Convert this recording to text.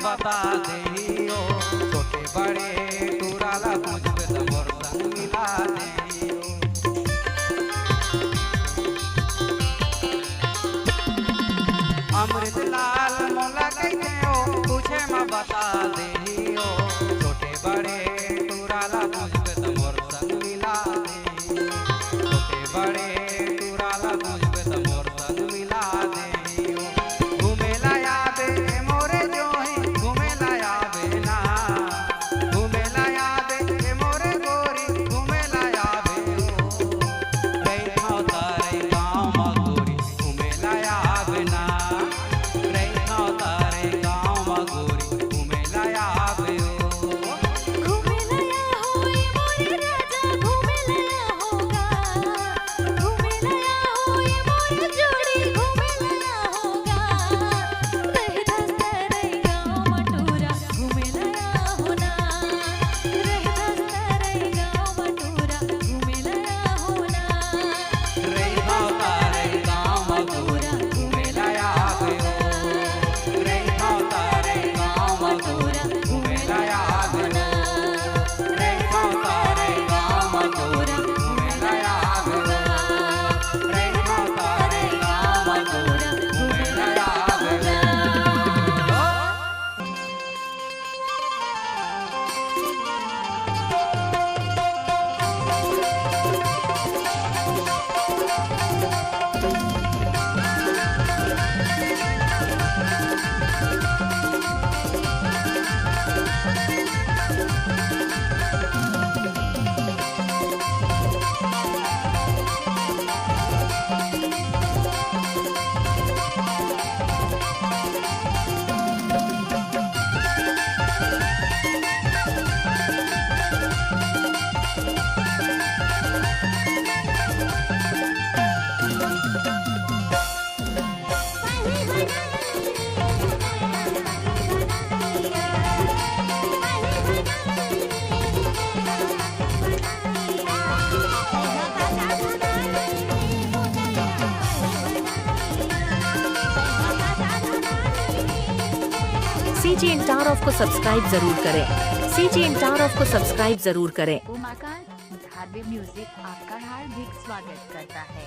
बता देहियो, छोटे बड़े टुराला पूछबे त मोर संग मिला देहियो। अमृत लाल मोला कहते हो पूछे मैं बता देहियो, छोटे बड़े टुराला पूछबे त मोर संग मिला देहियो, छोटे बड़े टुराला पूछबे त मोर संग मिला देहियो। घूमे लाया बे मोरे जोही घूमे लाया बे ना, घूमे लाया बे मोरे गोरी घूमे लाया बे ओ, रही ठाव तारे गाँव म गोरी घूमे लाया बे ना, रही ठाव तारे गाँव म गोरी घूमे लाया बे ओ। घूमे लाया होई मोरे राजा घूमे लाया होगा, घूमे लाया होई मोरे जोड़ी घूमे लाया होगा, रह दस्ता रही गाँव मटूरा घूमे लाया होना, रह दस्ता रही गाँव मटूरा घूमे लाया होना, रही ठाव तारे गाँव म गोरी घूमे लाया बे ओ, रही ठाव तारे गाँव म गोरी घूमे लाया बे ओ, रही ठाव तारे गाँव म गोरी घूमे लाया बे ओ, रही ठाव तारे गाँव म गोरी घूमे लाया बे ओ। सीजी इंटारॉफ को सब्सक्राइब जरूर करें, सीजी इंटारॉफ को सब्सक्राइब जरूर करें। उमाकांत धारवी म्यूजिक आपका हार्दिक स्वागत करता है।